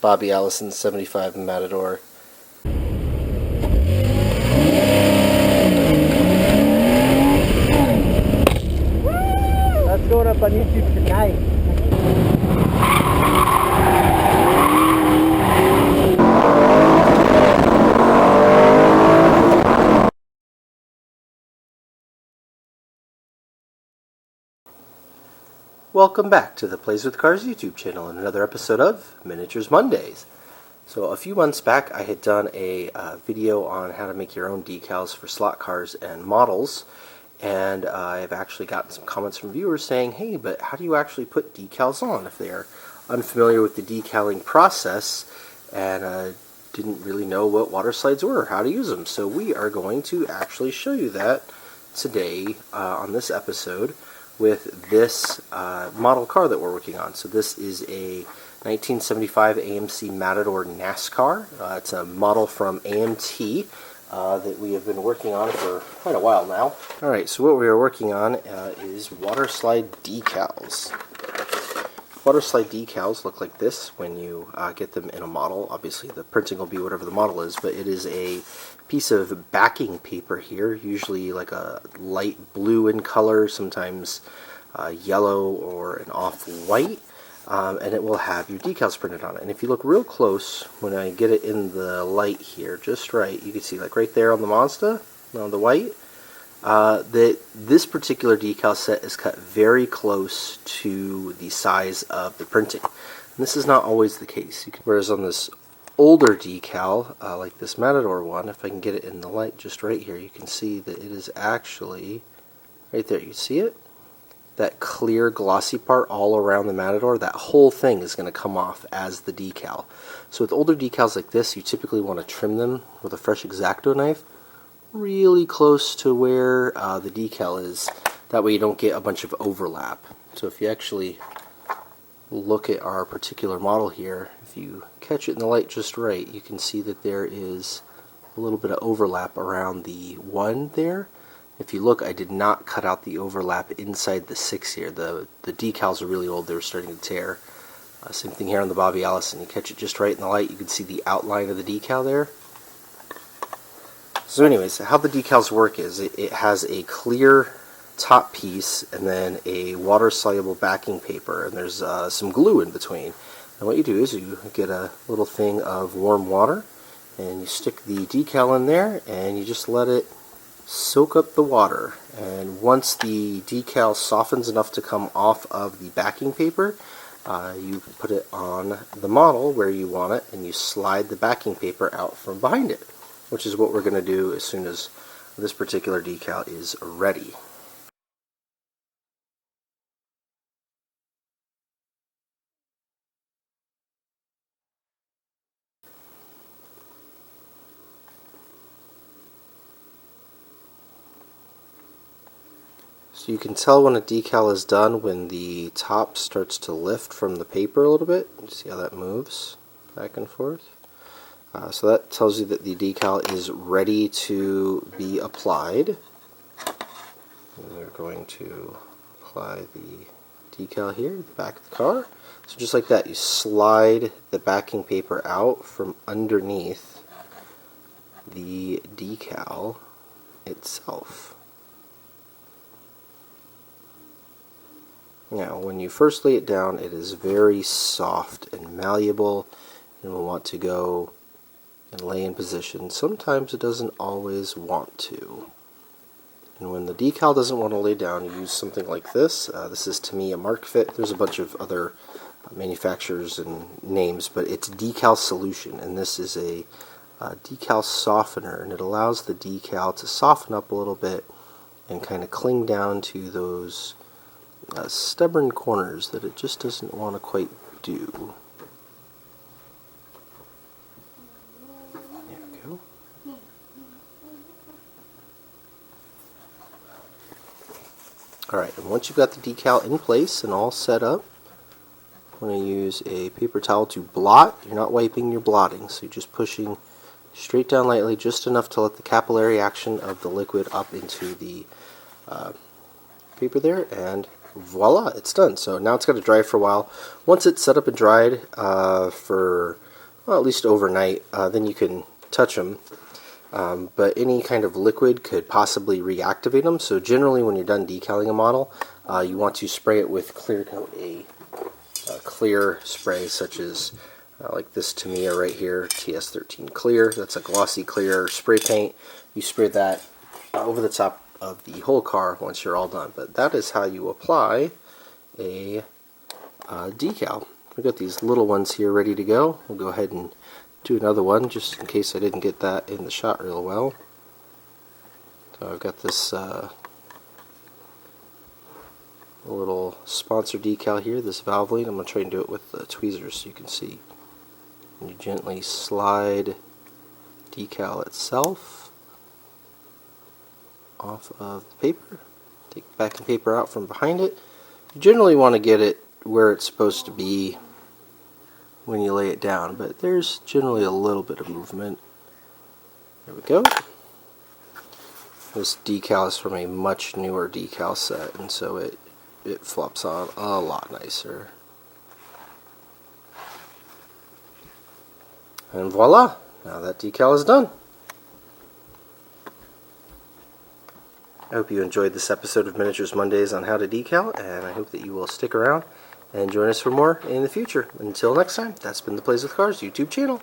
Bobby Allison 75 Matador. That's going up on YouTube tonight. Welcome back to the Plays with Cars YouTube channel and another episode of Miniatures Mondays. So a few months back I had done a video on how to make your own decals for slot cars and models, and I've actually gotten some comments from viewers saying, hey, but how do you actually put decals on if they are unfamiliar with the decaling process and didn't really know what water slides were or how to use them. So we are going to actually show you that today on this episode with this model car that we're working on. So this is a 1975 AMC Matador NASCAR. It's a model from AMT that we have been working on for quite a while now. Alright, so what we are working on is Waterslide Decals. Waterslide decals look like this when you get them in a model. Obviously the printing will be whatever the model is, but it is a piece of backing paper here, usually like a light blue in color, sometimes yellow or an off-white, and it will have your decals printed on it. And if you look real close, when I get it in the light here just right, you can see like right there on the Mazda, on the white, that this particular decal set is cut very close to the size of the printing. And this is not always the case. Whereas on this older decal, like this Matador one, if I can get it in the light just right here, you can see that it is actually right there. You see it? That clear glossy part all around the Matador, that whole thing is going to come off as the decal. So with older decals like this, you typically want to trim them with a fresh exacto knife really close to where the decal is. That way you don't get a bunch of overlap. So if you actually look at our particular model here, if you catch it in the light just right, you can see that there is a little bit of overlap around the 1 there. If you look, I did not cut out the overlap inside the 6 here. The decals are really old, they were starting to tear. Same thing here on the Bobby Allison. You catch it just right in the light, you can see the outline of the decal there. So anyways, how the decals work is it has a clear top piece and then a water-soluble backing paper, and there's some glue in between. And what you do is you get a little thing of warm water and you stick the decal in there and you just let it soak up the water. And once the decal softens enough to come off of the backing paper, you put it on the model where you want it and you slide the backing paper out from behind it, which is what we're going to do as soon as this particular decal is ready. So you can tell when a decal is done when the top starts to lift from the paper a little bit. You see how that moves back and forth? So that tells you that the decal is ready to be applied. And we're going to apply the decal here at the back of the car. So just like that, you slide the backing paper out from underneath the decal itself. Now, when you first lay it down, it is very soft and malleable, and will want to go and lay in position. Sometimes it doesn't always want to. And when the decal doesn't want to lay down, you use something like this. This is, to me, a Mark Fit. There's a bunch of other manufacturers and names, but it's Decal Solution, and this is a decal softener, and it allows the decal to soften up a little bit and kind of cling down to those stubborn corners that it just doesn't want to quite do. There we go. Alright, and once you've got the decal in place and all set up, I'm going to use a paper towel to blot. You're not wiping, you're blotting, so you're just pushing straight down lightly, just enough to let the capillary action of the liquid up into the paper there, and voila, it's done. So now it's got to dry for a while. Once it's set up and dried for well, at least overnight. Then you can touch them. But any kind of liquid could possibly reactivate them. So generally when you're done decaling a model, you want to spray it with clear coat, a clear spray such as like this Tamiya right here, TS13 clear. That's a glossy clear spray paint. You spray that over the top of the whole car once you're all done. But that is how you apply a decal. We've got these little ones here ready to go. We'll go ahead and do another one just in case I didn't get that in the shot real well. So I've got this little sponsor decal here, this Valvoline. I'm going to try and do it with the tweezers so you can see. You gently slide decal itself off of the paper. Take the backing paper out from behind it. You generally want to get it where it's supposed to be when you lay it down, but there's generally a little bit of movement. There we go. This decal is from a much newer decal set, and so it flops on a lot nicer. And voila! Now that decal is done. I hope you enjoyed this episode of Miniatures Mondays on how to decal, and I hope that you will stick around and join us for more in the future. Until next time, that's been the Plays with Cars YouTube channel.